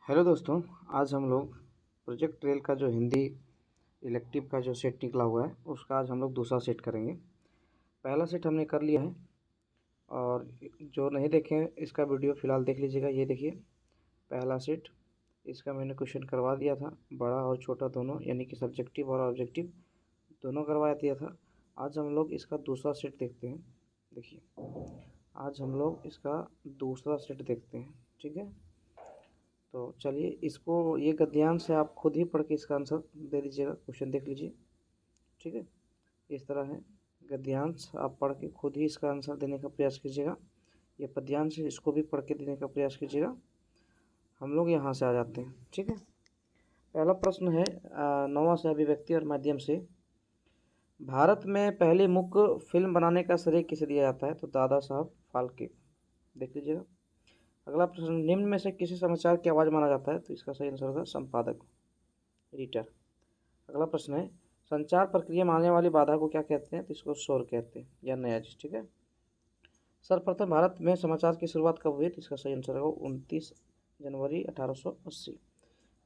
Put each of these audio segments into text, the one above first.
Hello दोस्तों। आज हम लोग प्रोजेक्ट ट्रेल का जो हिंदी इलेक्टिव का जो सेट निकला हुआ है उसका आज हम लोग दूसरा सेट करेंगे। पहला सेट हमने कर लिया है और जो नहीं देखे हैं इसका वीडियो फ़िलहाल देख लीजिएगा। ये देखिए पहला सेट, इसका मैंने क्वेश्चन करवा दिया था, बड़ा और छोटा दोनों, यानी कि सब्जेक्टिव और ऑब्जेक्टिव दोनों करवा दिया था। आज हम लोग इसका दूसरा सेट देखते हैं। देखिए आज हम लोग इसका दूसरा सेट देखते हैं, ठीक है। तो चलिए इसको, ये गद्यांश से आप खुद ही पढ़ के इसका आंसर दे दीजिएगा। क्वेश्चन देख लीजिए, ठीक है। इस तरह है गद्यांश, आप पढ़ के खुद ही इसका आंसर देने का प्रयास कीजिएगा। ये पद्यांश है, इसको भी पढ़ के देने का प्रयास कीजिएगा। हम लोग यहाँ से आ जाते हैं, ठीक है। पहला प्रश्न है 9वां से अभिव्यक्ति और माध्यम से। भारत में पहली मुख्य फिल्म बनाने का श्रेय किसे दिया जाता है? तो दादा साहब फाल्के। देख लीजिएगा। अगला प्रश्न, निम्न में से किसी समाचार की आवाज़ माना जाता है? तो इसका सही आंसर होगा संपादक, एडिटर। अगला प्रश्न है, संचार प्रक्रिया में आने वाली बाधा को क्या कहते हैं? तो इसको शोर कहते हैं या नया चीज, ठीक है। सर्वप्रथम भारत में समाचार की शुरुआत कब हुई? तो इसका सही आंसर होगा 29 जनवरी 1880।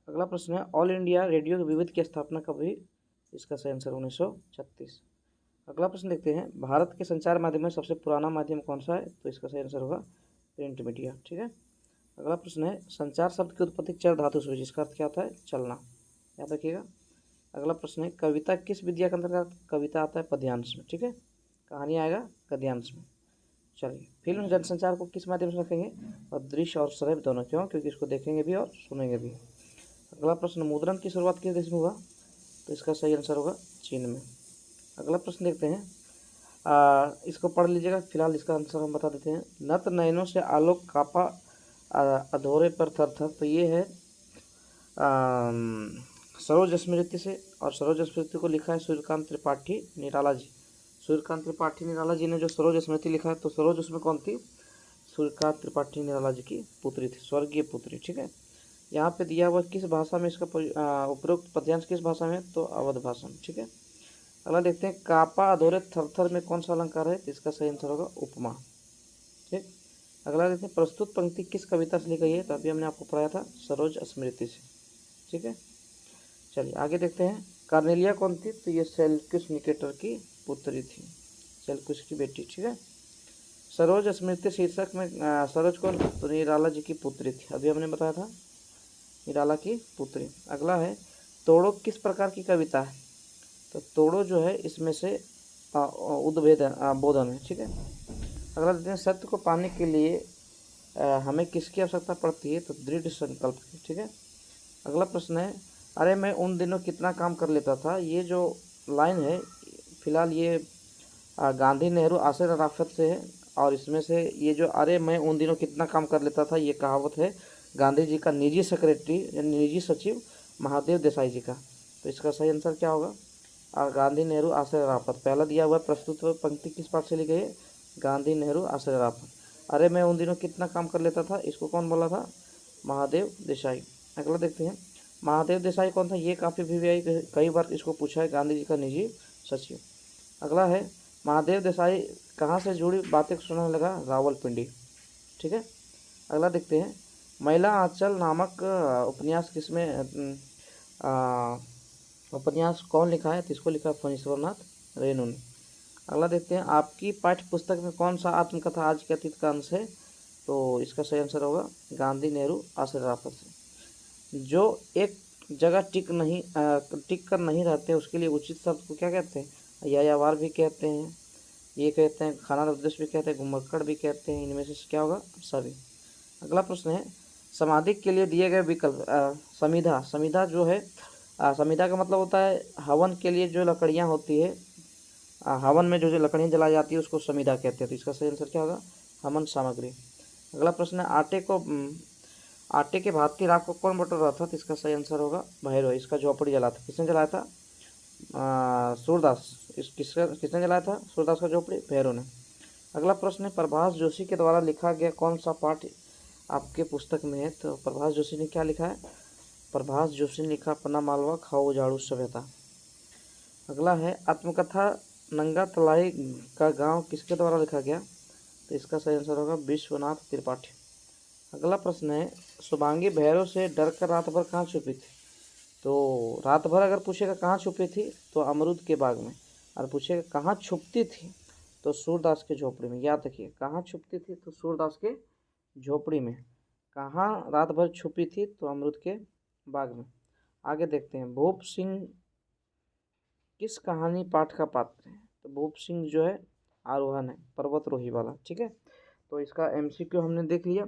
अगला प्रश्न है, ऑल इंडिया रेडियो विविध की स्थापना कब हुई? इसका सही आंसर 1936। अगला प्रश्न देखते हैं, भारत के संचार माध्यम में सबसे पुराना माध्यम कौन सा है? तो इसका सही आंसर होगा प्रिंट मीडिया, ठीक है। अगला प्रश्न है, संचार शब्द की उत्पत्ति चर धातु से हुई, जिसका अर्थ क्या होता है? चलना, याद रखिएगा। अगला प्रश्न है, कविता किस विद्या के अंतर्गत? कविता आता है पद्यांश में, ठीक है। कहानी आएगा गद्यांश में। चलिए, फिल्म जनसंचार को किस माध्यम से रखेंगे? और दृश्य और श्रव्य दोनों। क्यों? क्योंकि इसको देखेंगे भी और सुनेंगे भी। अगला प्रश्न, मुद्रण की शुरुआत किस देश में हुआ? तो इसका सही आंसर होगा चीन में। अगला प्रश्न देखते हैं, इसको पढ़ लीजिएगा, फिलहाल इसका आंसर हम बता देते हैं। नत नयनों से आलोक कापा अधोरे पर थर थर। तो ये है सरोज स्मृति से, और सरोज स्मृति को लिखा है सूर्यकांत त्रिपाठी निराला जी। सूर्यकांत त्रिपाठी निराला जी ने जो सरोज स्मृति लिखा है, तो सरोज उसमें कौन थी? सूर्यकांत त्रिपाठी निराला जी की पुत्री थी, स्वर्गीय पुत्री, ठीक है। यहाँ पे दिया हुआ किस भाषा में इसका उपरोक्त पद्यांश किस भाषा में? तो अवध भाषा में, ठीक है। अगला देखते हैं, कापा अधोरे थरथर में कौन सा अलंकार है? तो इसका सही आंसर होगा उपमा, ठीक। अगला देखते हैं, प्रस्तुत पंक्ति किस कविता से ली गई है? तो अभी हमने आपको पढ़ाया था सरोज स्मृति से, ठीक है। चलिए आगे देखते हैं, कार्नेलिया कौन थी? तो ये सेल्यूकस निकेटर की पुत्री थी, सेल्यूकस की बेटी, ठीक है। सरोज स्मृति शीर्षक में सरोज कौन? तो निराला जी की पुत्री थी, अभी हमने बताया था निराला की पुत्री। अगला है, तोड़ो किस प्रकार की कविता है? तो तोड़ो जो है इसमें से उद्भेद बोधन है, ठीक है। अगला देखते हैं, सत्य को पाने के लिए हमें किसकी आवश्यकता पड़ती है? तो दृढ़ संकल्प की, ठीक है। अगला प्रश्न है, अरे मैं उन दिनों कितना काम कर लेता था। ये जो लाइन है फिलहाल ये गांधी नेहरू आसिर अराफत से है, और इसमें से ये जो अरे मैं उन दिनों कितना काम कर लेता था, ये कहावत है गांधी जी का निजी सेक्रेटरी यानी निजी सचिव महादेव देसाई जी का। तो इसका सही आंसर क्या होगा? गांधी नेहरू आसिर अराफत। पहला दिया हुआ प्रस्तुत पंक्ति किस पाठ से ली गई है? गांधी नेहरू आसिर अराफत। अरे मैं उन दिनों कितना काम कर लेता था, इसको कौन बोला था? महादेव देसाई। अगला देखते हैं, महादेव देसाई कौन था? ये काफ़ी भी कई बार इसको पूछा है, गांधी जी का निजी सचिव। अगला है, महादेव देसाई कहाँ से जुड़ी बातें सुनाने लगा? रावलपिंडी, ठीक है। अगला देखते हैं, महिला आंचल नामक उपन्यास किसमें उपन्यास कौन लिखा है? तो इसको लिखा फणीश्वरनाथ रेणु ने। अगला देखते हैं, आपकी पाठ्य पुस्तक में कौन सा आत्मकथा आज के अतीत का अंश है? तो इसका सही आंसर होगा गांधी नेहरू आसिर अराफत से। जो एक जगह टिक कर नहीं रहते उसके लिए उचित शब्द को क्या कहते हैं? यायावार भी कहते हैं, ये कहते हैं खानाबदोश भी कहते हैं, घुमक्कड़ भी कहते हैं। इनमें से क्या होगा? सभी। अगला प्रश्न है, समाधि के लिए दिए गए विकल्प। समिधा, समिधा जो है समिधा का मतलब होता है हवन के लिए जो लकड़ियाँ होती है, हवन में जो जो लकड़ियाँ जलाई जाती है उसको समिधा कहते हैं। तो इसका सही आंसर क्या होगा? हवन सामग्री। अगला प्रश्न है, आटे के भात की राख को कौन बटोर रहा था? तो इसका सही आंसर होगा भैरव। इसका झोपड़ी जला था, किसने जलाया था? सूरदास। किसने जलाया था सूरदास का झोपड़ी? भैरव ने। अगला प्रश्न है, प्रभास जोशी के द्वारा लिखा गया कौन सा पाठ आपके पुस्तक में है? तो प्रभास जोशी ने क्या लिखा है? प्रभास जोशी ने लिखा अपना मालवा खाओ उजाड़ू सभ्यता। अगला है, आत्मकथा नंगा तलाई का गांव किसके द्वारा लिखा गया? तो इसका सही आंसर होगा विश्वनाथ त्रिपाठी। अगला प्रश्न है, शुभांगी भैरव से डर कर रात भर कहाँ छुपी थी? तो रात भर अगर पूछेगा कहाँ छुपी थी तो अमरूद के बाग में, और पूछेगा कहाँ छुपती थी तो सूरदास के झोपड़ी में। याद रखिए, कहाँ छुपती थी तो सूरदास के झोपड़ी में, कहाँ रात भर छुपी थी तो अमरूद के बाग में। आगे देखते हैं, भूप सिंह किस कहानी पाठ का पात्र है? तो भूप सिंह जो है आरोहण है, पर्वतरोही वाला। ठीक है, तो इसका एमसीक्यू हमने देख लिया,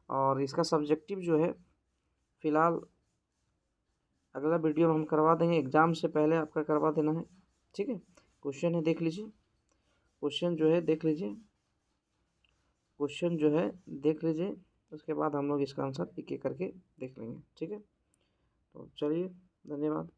और इसका सब्जेक्टिव जो है फिलहाल अगला वीडियो में हम करवा देंगे, एग्जाम से पहले आपका करवा देना है। ठीक है, क्वेश्चन है देख लीजिए, क्वेश्चन जो है देख लीजिए, क्वेश्चन जो है देख लीजिए, उसके बाद हम लोग इसका आंसर एक एक करके देख लेंगे। ठीक है, तो चलिए, धन्यवाद।